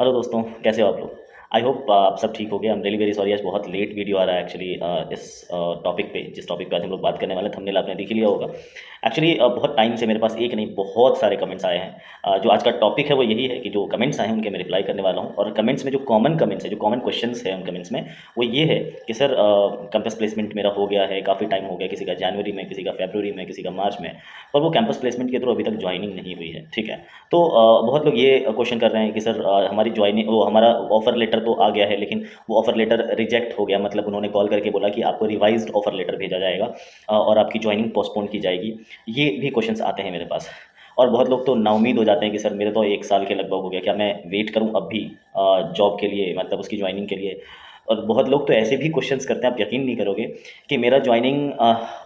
Hello दोस्तों, कैसे हो आप लोग। आई होप आप सब ठीक हो गए। I am really very sorry, आज बहुत लेट वीडियो आ रहा है एक्चुअली। इस टॉपिक पे जिस टॉपिक पे आज हम लोग बात करने वाले हैं, थंबनेल आपने देख ही लिया होगा। एक्चुअली बहुत टाइम से मेरे पास एक नहीं बहुत सारे कमेंट्स आए हैं। जो आज का टॉपिक है वो यही है कि जो कमेंट्स आए हैं उनके मैं रिप्लाई करने वाला हूँ। और कमेंट्स में जो कॉमन कमेंट्स है, जो कॉमन क्वेश्चंस है उन कमेंट्स में, वो ये है कि सर कैंपस प्लेसमेंट मेरा हो गया है, काफ़ी टाइम हो गया, किसी का जनवरी में, किसी का फरवरी में, किसी का मार्च में, पर वो कैंपस प्लेसमेंट के थ्रू अभी तक ज्वाइनिंग नहीं हुई है। ठीक है। तो बहुत लोग ये क्वेश्चन कर रहे हैं कि सर हमारी ज्वाइनिंग, वो हमारा ऑफर लेटर तो आ गया है, लेकिन वो ऑफर लेटर रिजेक्ट हो गया। मतलब उन्होंने कॉल करके बोला कि आपको रिवाइज्ड ऑफर लेटर भेजा जाएगा और आपकी ज्वाइनिंग पोस्टपोन की जाएगी। ये भी क्वेश्चंस आते हैं मेरे पास। और बहुत लोग तो नाउमीद हो जाते हैं कि सर मेरे तो 1 साल के लगभग हो गया, क्या मैं वेट करूं अब भी जॉब के लिए, मतलब उसकी ज्वाइनिंग के लिए। और बहुत लोग तो ऐसे भी क्वेश्चंस करते हैं, आप यकीन नहीं करोगे, कि मेरा ज्वाइनिंग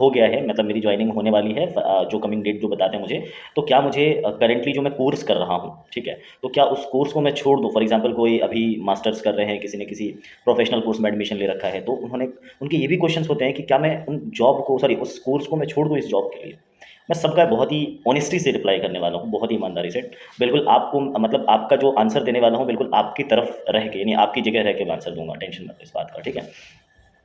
हो गया है, मतलब मेरी ज्वाइनिंग होने वाली है, जो कमिंग डेट जो बताते हैं मुझे, तो क्या मुझे करेंटली जो मैं कोर्स कर रहा हूँ, ठीक है, तो क्या उस कोर्स को मैं छोड़ दूँ। फॉर एग्जांपल कोई अभी मास्टर्स कर रहे हैं, किसी ने किसी प्रोफेशनल कोर्स में एडमिशन ले रखा है, तो उन्होंने, उनके ये भी क्वेश्चंस होते हैं कि क्या मैं उन जॉब को, सॉरी उस कोर्स को मैं छोड़ दूँ इस जॉब के लिए। मैं सबका बहुत ही ऑनेस्टी से रिप्लाई करने वाला हूँ, बहुत ही ईमानदारी से। बिल्कुल आपको, मतलब आपका जो आंसर देने वाला हूँ, बिल्कुल आपकी तरफ रह के, यानी आपकी जगह रह के मैं आंसर दूंगा, टेंशन मत लो इस बात का, ठीक है।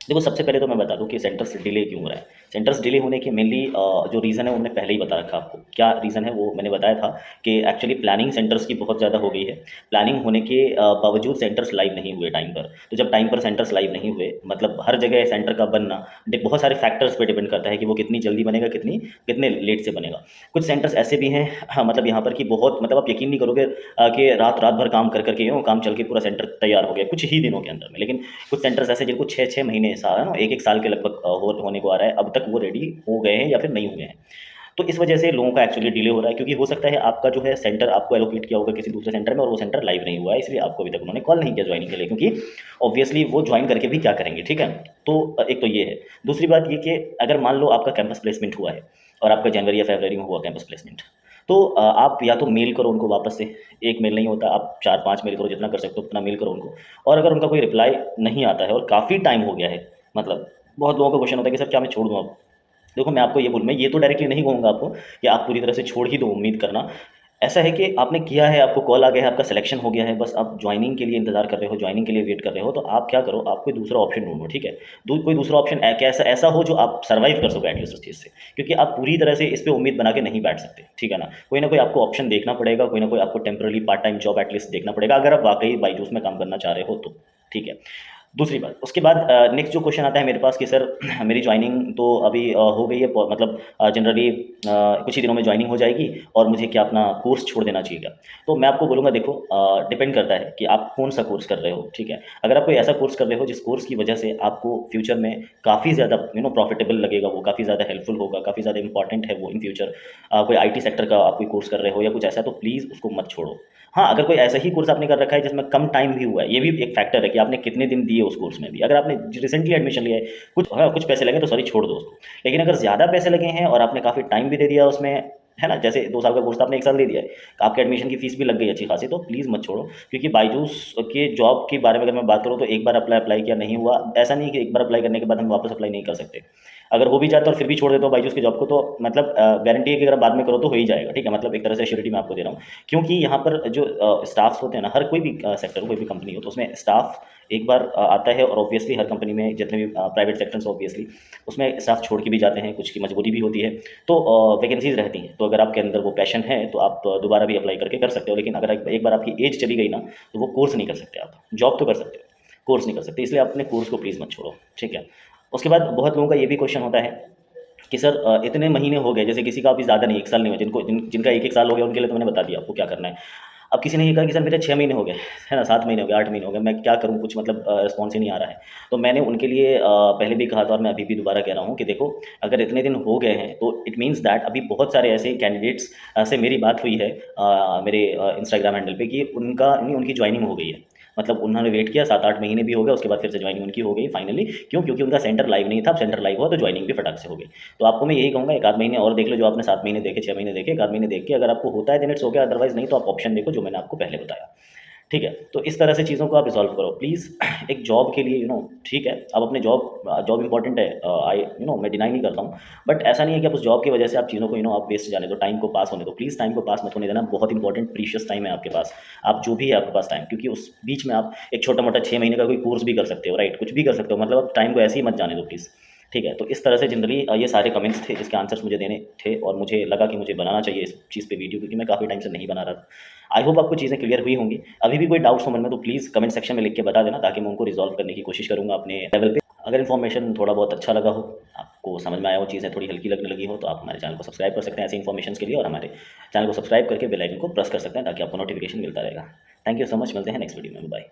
देखो, सबसे पहले तो मैं बता दूं कि सेंटर्स डिले क्यों हो रहा है। सेंटर्स डिले होने के मेनली जो रीज़न है वो मैंने पहले ही बता रखा आपको। क्या रीज़न है वो मैंने बताया था कि एक्चुअली प्लानिंग सेंटर्स की बहुत ज़्यादा हो गई है। प्लानिंग होने के बावजूद सेंटर्स लाइव नहीं हुए टाइम पर। तो जब टाइम पर सेंटर्स लाइव नहीं हुए, मतलब हर जगह सेंटर का बनना बहुत सारे फैक्टर्स पे डिपेंड करता है कि वो कितनी जल्दी बनेगा, कितने लेट से बनेगा। कुछ सेंटर्स ऐसे भी हैं, हाँ, मतलब यहाँ पर कि बहुत, मतलब आप यकीन नहीं करोगे कि रात रात भर काम कर करके काम चल के पूरा सेंटर तैयार हो गया कुछ ही दिनों के अंदर में। लेकिन कुछ सेंटर्स ऐसे जिनको 6-6 महीने, साल है ना, 1-1 साल के लगभग होने को आ रहा है, अब तक वो रेडी हो गए हैं या फिर नहीं हुए हैं। तो इस वजह से लोगों का एक्चुअली डिले हो रहा है, क्योंकि हो सकता है आपका जो है सेंटर आपको एलोकेट किया होगा किसी दूसरे सेंटर में, और वो सेंटर लाइव नहीं हुआ है, इसलिए आपको अभी तक उन्होंने कॉल नहीं किया ज्वाइनिंग के लिए, क्योंकि ऑब्वियसली वो ज्वाइन करके भी क्या करेंगे, ठीक है। तो एक तो ये है। दूसरी बात ये कि अगर मान लो आपका कैंपस प्लेसमेंट हुआ है और आपका जनवरी या फरवरी में हुआ कैंपस प्लेसमेंट, तो आप या तो मेल करो उनको वापस से। एक मेल नहीं होता, आप 4-5 मेल करो, जितना कर सकते हो उतना मेल करो उनको। और अगर उनका कोई रिप्लाई नहीं आता है और काफ़ी टाइम हो गया है, मतलब बहुत लोगों का क्वेश्चन होता है कि सर क्या मैं छोड़ दूँ अब। देखो, मैं आपको ये बोलूँ, मैं ये तो डायरेक्टली नहीं कहूँगा आपको कि आप पूरी तरह से छोड़ ही दो, उम्मीद करना। ऐसा है कि आपने किया है, आपको कॉल आ गया है, आपका सिलेक्शन हो गया है, बस आप ज्वाइनिंग के लिए इंतजार कर रहे हो, ज्वाइनिंग के लिए वेट कर रहे हो, तो आप क्या करो, आप कोई दूसरा ऑप्शन ढूंढो, ठीक है। कोई दूसरा ऑप्शन कैसा ऐसा हो जो आप सर्वाइव कर सको एटलीस्ट उस चीज़ से, क्योंकि आप पूरी तरह से इस पे उम्मीद बना के नहीं बैठ सकते, ठीक है ना कोई आपको ऑप्शन देखना पड़ेगा, कोई ना कोई आपको temporary part time job at least देखना पड़ेगा, अगर आप वाकई बाईजूस में काम करना चाह रहे हो तो, ठीक है। दूसरी बात, उसके बाद नेक्स्ट जो क्वेश्चन आता है मेरे पास कि सर मेरी ज्वाइनिंग तो अभी हो गई है, मतलब जनरली कुछ ही दिनों में ज्वाइनिंग हो जाएगी, और मुझे क्या अपना कोर्स छोड़ देना चाहिए क्या। तो मैं आपको बोलूँगा, देखो, डिपेंड करता है कि आप कौन सा कोर्स कर रहे हो, ठीक है। अगर आप कोई ऐसा कोर्स कर रहे हो जिस कोर्स की वजह से आपको फ्यूचर में काफ़ी ज़्यादा प्रॉफिटेबल लगेगा, वो काफ़ी ज़्यादा हेल्पफुल होगा, काफ़ी ज़्यादा इंपॉर्टेंट है वो इन फ्यूचर, कोई आईटी सेक्टर का आप कोई कोर्स कर रहे हो या कुछ ऐसा, तो प्लीज़ उसको मत छोड़ो। हाँ, अगर कोई ऐसा ही कोर्स आपने कर रखा है जिसमें कम टाइम भी हुआ है, ये भी एक फैक्टर है कि आपने कितने दिन दिए उस कोर्स में भी। अगर आपने रिसेंटली एडमिशन लिया है, कुछ, हाँ, कुछ पैसे लगे तो सॉरी छोड़ दो उसको। लेकिन अगर ज़्यादा पैसे लगे हैं और आपने काफ़ी टाइम भी दे दिया उसमें, है ना, जैसे 2 साल का कोर्स था, आपने 1 साल दे दिया है, आपके एडमिशन की फीस भी लग गई अच्छी खासी, तो प्लीज़ मत छोड़ो। क्योंकि बायजूस के जॉब के बारे में अगर मैं बात करूँ, तो एक बार अप्लाई किया नहीं हुआ, ऐसा नहीं कि एक बार अप्लाई करने के बाद हम वापस अप्लाई नहीं कर सकते। अगर हो भी जाता है और फिर भी छोड़ देते हो बायजूस की जॉब को, तो मतलब गारंटी है कि अगर आप बाद में करो तो हो ही जाएगा, ठीक है। मतलब एक तरह से श्योरिटी मैं आपको दे रहा हूँ। क्योंकि यहाँ पर जो स्टाफ्स होते हैं ना, हर कोई भी सेक्टर हो, कोई भी कंपनी हो, तो उसमें स्टाफ एक बार आता है, और ऑब्वियसली हर कंपनी में जितने भी प्राइवेट सेक्टर्स ऑब्वियसली उसमें स्टाफ छोड़ के भी जाते हैं, कुछ की मजबूरी भी होती है। तो वैकेंसीज रहती हैं, तो अगर आपके अंदर वो पैशन है तो आप दोबारा भी अप्लाई करके कर सकते हो। लेकिन अगर एक बार आपकी एज चली गई ना, तो वो कोर्स नहीं कर सकते, आप जॉब तो कर सकते हो, कोर्स नहीं कर सकते, इसलिए आप अपने कोर्स को प्लीज़ मत छोड़ो, ठीक है। उसके बाद बहुत लोगों का ये भी क्वेश्चन होता है कि सर इतने महीने हो गए, जैसे किसी का अभी ज़्यादा नहीं, 1 साल नहीं हुआ, जिनका 1-1 साल हो गया उनके लिए तो मैंने बता दिया आपको क्या करना है। अब किसी ने ये कहा कि सर मेरे 6 महीने हो गए, है ना, 7 महीने हो गए, 8 महीने हो गए, मैं क्या करूँ, कुछ मतलब रिस्पॉन्स ही नहीं आ रहा है। तो मैंने उनके लिए पहले भी कहा था, और मैं अभी भी दोबारा कह रहा हूँ कि देखो, अगर इतने दिन हो गए हैं तो इट मीन्स दैट अभी बहुत सारे ऐसे कैंडिडेट्स से मेरी बात हुई है मेरे इंस्टाग्राम हैंडल पे, कि उनकी ज्वाइनिंग हो गई है। मतलब उन्होंने वेट किया, 7-8 महीने भी हो गए, उसके बाद फिर से ज्वाइनिंग उनकी हो गई फाइनली। क्यों? क्योंकि उनका सेंटर लाइव नहीं था, अब सेंटर लाइव हुआ तो ज्वाइनिंग भी फटाक से हो गई। तो आपको मैं यही कहूँगा, 1 आध महीने और देख लो, जो आपने 7 महीने देखे, 6 महीने देखे, 1 आध महीने देख के अगर आपको होता है दिन इट्स हो गया, अदरवाइज नहीं तो आप ऑप्शन देखो जो मैंने आपको पहले बताया, ठीक है? तो इस तरह से चीज़ों को आप रिज़ॉल्व करो प्लीज़। एक जॉब के लिए ठीक है, अब अपने जॉब इम्पोर्टेंट है, मैं डिनाई नहीं करता हूँ, बट ऐसा नहीं है कि आप उस जॉब की वजह से आप चीज़ों को आप वेस्ट जाने दो, टाइम को पास होने दो। प्लीज़ टाइम को पास मत होने देना, बहुत इंपॉर्टेंट प्रीशियस टाइम है आपके पास। आप जो भी है आपके पास टाइम, क्योंकि उस बीच में आप एक छोटा-मोटा 6 महीने का कोई कोर्स भी कर सकते हो, राइट? कुछ भी कर सकते हो, मतलब आप टाइम को ऐसे ही मत जाने दो प्लीज़। ठीक है? तो इस तरह से जनरली ये सारे कमेंट्स थे जिसके आंसर्स मुझे देने थे, और मुझे लगा कि मुझे बनाना चाहिए इस चीज़ पे वीडियो, क्योंकि मैं काफ़ी टाइम से नहीं बना रहा था। आई होप आपको चीज़ें क्लियर हुई होंगी। अभी भी कोई डाउट्स हो मन में तो प्लीज़ कमेंट सेक्शन में लिख के बता देना, ताकि मैं उनको रिज़ॉल्व करने की कोशिश करूँगा अपने लेवल पे। अगर इन्फॉर्मेशन थोड़ा बहुत अच्छा लगा हो, आपको समझ में आया हो, चीज़ें थोड़ी हल्की लगने लगी हो, तो आप हमारे चैनल को सब्सक्राइब कर सकते हैं ऐसी इन्फॉर्मेशंस के लिए, और हमारे चैनल को सब्सक्राइब करके बेल आइकन को प्रेस कर सकते हैं, ताकि आपको नोटिफिकेशन मिलता रहेगा। थैंक यू सो मच, मिलते हैं नेक्स्ट वीडियो में, बाय।